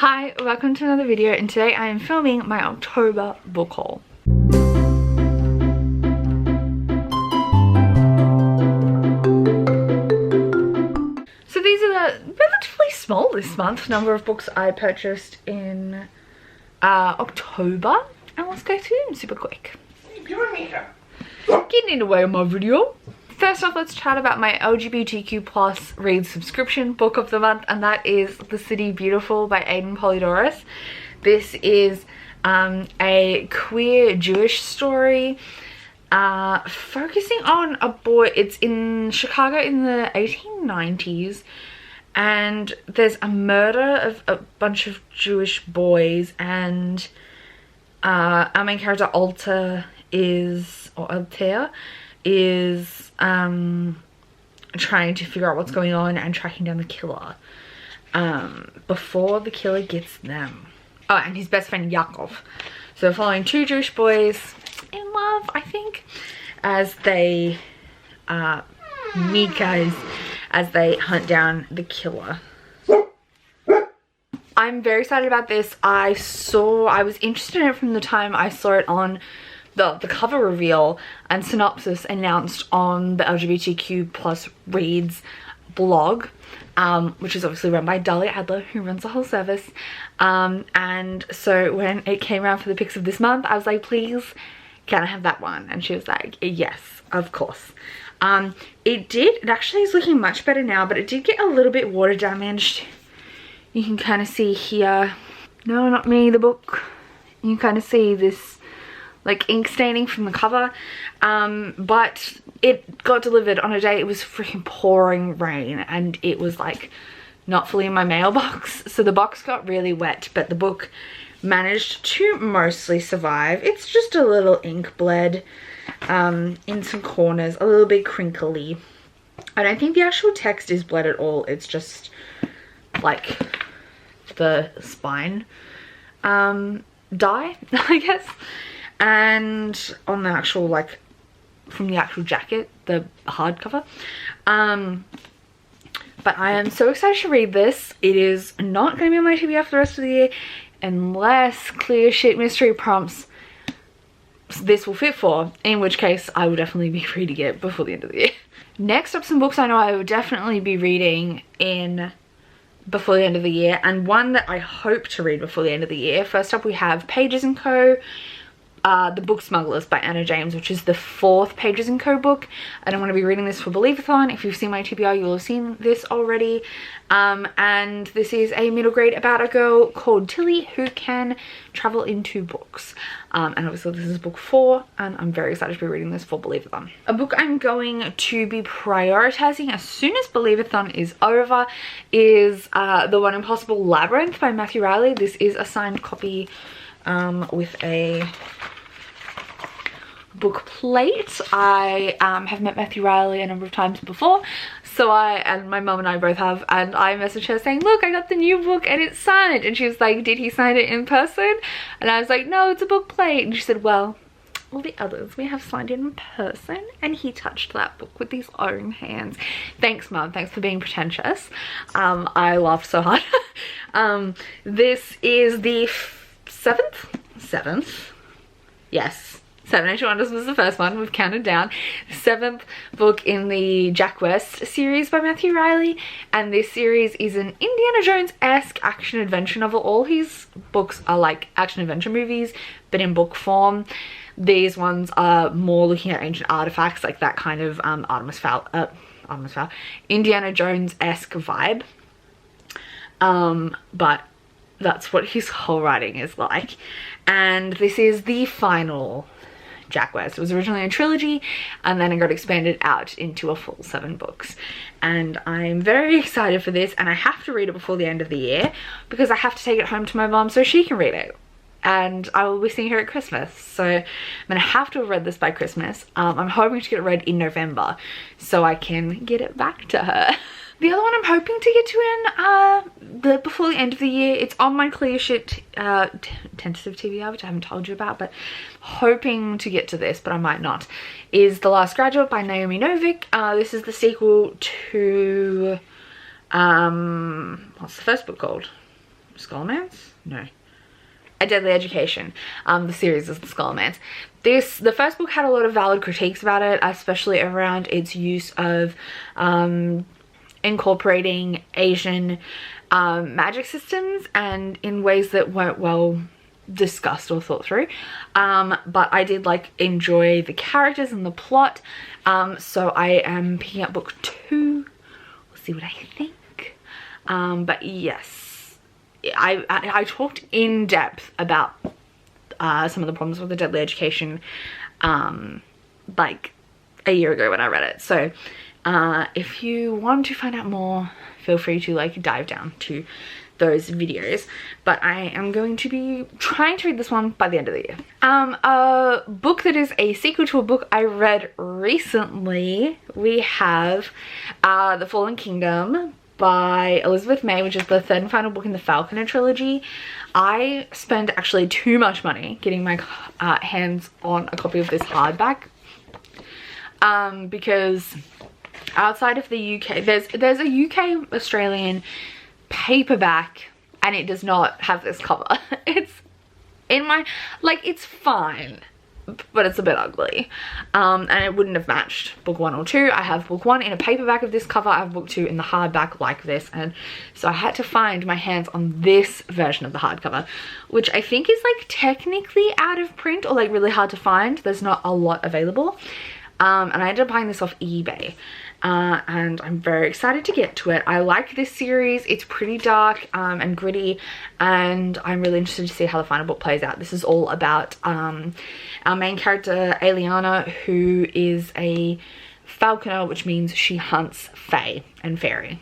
Hi, welcome to another video, and today I am filming my October book haul. So these are the relatively small this month number of books I purchased in October, and let's go through them super quick. Getting in the way of my video. First off, let's chat about my LGBTQ plus read subscription book of the month, and that is The City Beautiful by Aiden Polydoros. This is a queer Jewish story focusing on a boy. It's in Chicago in the 1890s, and there's a murder of a bunch of Jewish boys, and our main character Altair is trying to figure out what's going on and tracking down the killer before the killer gets them. Oh, and his best friend Yaakov. So following two Jewish boys in love, I think, as they meet guys as they hunt down the killer. I'm very excited about this. I was interested in it from the time I saw it on the cover reveal and synopsis announced on the LGBTQ plus reads blog, which is obviously run by Dahlia Adler, who runs the whole service. And so when it came around for the picks of this month, I was like, please, can I have that one? And she was like, yes, of course. It actually is looking much better now, but it did get a little bit water damaged. You can kind of see here, no, not me, the book. You can kind of see this like ink staining from the cover, but it got delivered on a day it was freaking pouring rain, and it was like not fully in my mailbox, so the box got really wet, but the book managed to mostly survive. It's just a little ink bled in some corners, a little bit crinkly. I don't think the actual text is bled at all, it's just like the spine dye, I guess. And on the actual, like, from the actual jacket, the hardcover. But I am so excited to read this. It is not going to be on my TBR for the rest of the year unless clear shit mystery prompts this will fit for, in which case I will definitely be reading it before the end of the year. Next up, some books I know I will definitely be reading before the end of the year, and one that I hope to read before the end of the year. First up, we have Pages & Co. The Book Smugglers by Anna James, which is the 4th Pages & Co. book, and I'm going to be reading this for Believeathon. If you've seen my TBR, you will have seen this already. And this is a middle grade about a girl called Tilly who can travel into books. And obviously this is book 4, and I'm very excited to be reading this for Believeathon. A book I'm going to be prioritizing as soon as Believeathon is over is The One Impossible Labyrinth by Matthew Riley. This is a signed copy with a book plate. I have met Matthew Riley a number of times before, so and my mum and I both have, and I messaged her saying, look, I got the new book and it's signed, and she was like, did he sign it in person? And I was like, no, it's a book plate. And she said, well, all the others we have signed in person, and he touched that book with his own hands. Thanks, Mum, thanks for being pretentious. I laughed so hard. This is the seventh, yes, 7 Ancient Wonders was the first one, we've counted down. The 7th book in the Jack West series by Matthew Riley, and this series is an Indiana Jones-esque action-adventure novel. All his books are like action-adventure movies, but in book form. These ones are more looking at ancient artifacts, like that kind of Artemis Fowl, Indiana Jones-esque vibe. But that's what his whole writing is like. And this is the final Jack West. It was originally a trilogy, and then it got expanded out into a full 7 books. And I'm very excited for this, and I have to read it before the end of the year because I have to take it home to my mom so she can read it. And I will be seeing her at Christmas, so I'm gonna have to have read this by Christmas. I'm hoping to get it read in November so I can get it back to her. The other one I'm hoping to get to before the end of the year, it's on my clear shit tentative TBR, which I haven't told you about, but hoping to get to this, but I might not, is The Last Graduate by Naomi Novik. This is the sequel to, what's the first book called? Scholomance? No. A Deadly Education. The series is the Scholomance. The first book had a lot of valid critiques about it, especially around its use of incorporating Asian magic systems and in ways that weren't well discussed or thought through. But I did like enjoy the characters and the plot. So I am picking up book 2. We'll see what I think. But yes, I talked in depth about some of the problems with the Deadly Education like a year ago when I read it. So if you want to find out more, feel free to like dive down to those videos. But I am going to be trying to read this one by the end of the year. A book that is a sequel to a book I read recently, we have The Fallen Kingdom by Elizabeth May, which is the third and final book in the Falconer trilogy. I spent actually too much money getting my hands on a copy of this hardback because outside of the UK, there's a UK Australian paperback and it does not have this cover. It's in my, like, it's fine, but it's a bit ugly, and it wouldn't have matched book 1 or 2. I have book 1 in a paperback of this cover, I have book 2 in the hardback like this, and so I had to find my hands on this version of the hardcover, which I think is like technically out of print or like really hard to find. There's not a lot available, and I ended up buying this off eBay. And I'm very excited to get to it. I like this series. It's pretty dark and gritty, and I'm really interested to see how the final book plays out. This is all about our main character Eliana, who is a falconer, which means she hunts fae and fairy.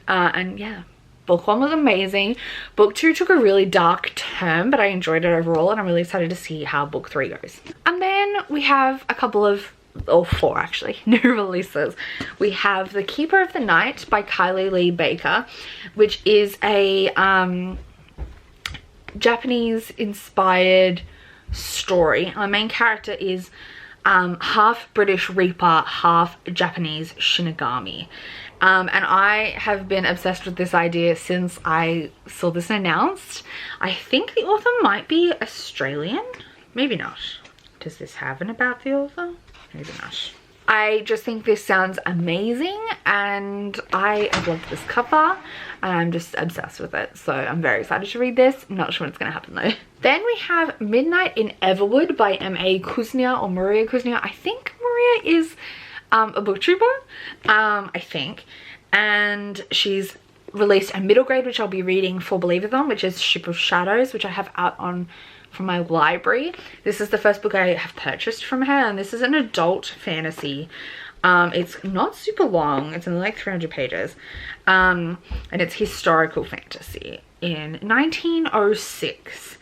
And yeah, book 1 was amazing. Book 2 took a really dark turn, but I enjoyed it overall, and I'm really excited to see how book 3 goes. And then we have a couple of, or 4 actually, new releases. We have The Keeper of the Night by Kylie Lee Baker, which is a Japanese inspired story. Our main character is half British Reaper, half Japanese Shinigami. And I have been obsessed with this idea since I saw this announced. I think the author might be Australian, maybe not. Does this have an about the author? Maybe not. I just think this sounds amazing, and I have loved this cover and I'm just obsessed with it, so I'm very excited to read this. I'm not sure when it's going to happen though. Then we have Midnight in Everwood by M.A. Kuznia, or Maria Kuznia. I think Maria is a booktuber, I think, and she's released a middle grade which I'll be reading for Believathon, which is Ship of Shadows, which I have out on from my library. This is the first book I have purchased from her, and this is an adult fantasy. It's not super long, it's only like 300 pages, and it's historical fantasy in 1906,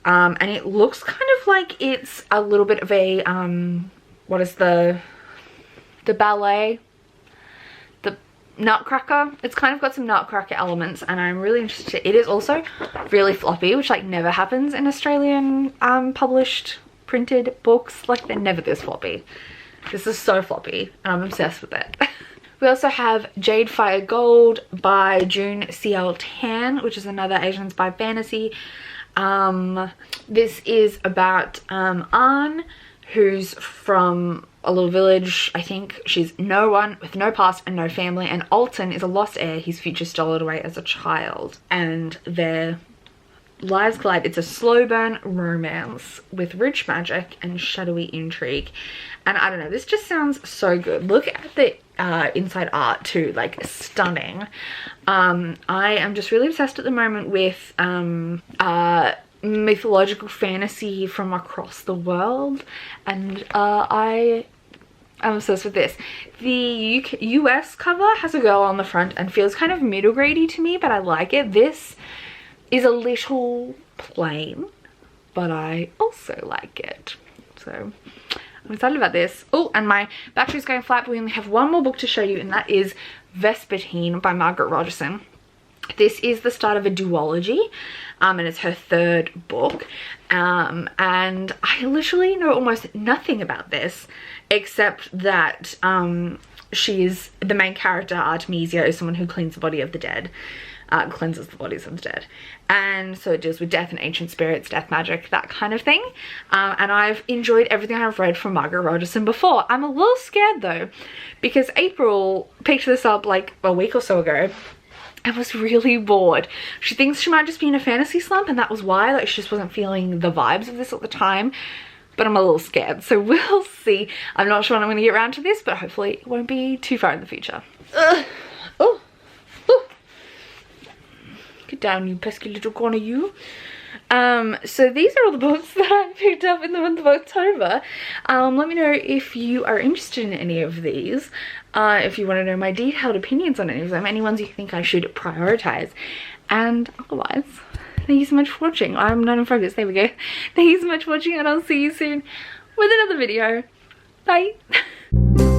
and it looks kind of like it's a little bit of a what is the ballet, Nutcracker. It's kind of got some Nutcracker elements, and I'm really interested. It is also really floppy, which like never happens in Australian published printed books. Like, they're never this floppy. This is so floppy and I'm obsessed with it. We also have Jade Fire Gold by June C.L. Tan, which is another Asian inspired fantasy. This is about Anne, who's from a little village. I think she's no one with no past and no family, and Alton is a lost heir, his future stolen away as a child, and their lives collide. It's a slow burn romance with rich magic and shadowy intrigue, and I don't know, this just sounds so good. Look at the inside art too, like stunning. I am just really obsessed at the moment with mythological fantasy from across the world, and I'm obsessed with this. The US cover has a girl on the front and feels kind of middle grade-y to me, but I like it. This is a little plain, but I also like it, so I'm excited about this. Oh, and my battery's going flat, but we only have one more book to show you, and that is Vespertine by Margaret Rogerson. This is the start of a duology, and it's her 3rd book, and I literally know almost nothing about this except that she's the main character. Artemisia is someone who cleans the body of the dead, cleanses the bodies of the dead. And so it deals with death and ancient spirits, death magic, that kind of thing. And I've enjoyed everything I've read from Margaret Rogerson before. I'm a little scared though, because April picked this up like a week or so ago. I was really bored. She thinks she might just be in a fantasy slump, and that was why, like, she just wasn't feeling the vibes of this at the time. But I'm a little scared, so we'll see. I'm not sure when I'm going to get around to this, but hopefully it won't be too far in the future. Oh. Get down, you pesky little corner, you. So these are all the books that I picked up in the month of October. Let me know if you are interested in any of these. If you want to know my detailed opinions on any of them, any ones you think I should prioritize. And otherwise, thank you so much for watching. I'm not in focus, there we go. Thank you so much for watching, and I'll see you soon with another video. Bye.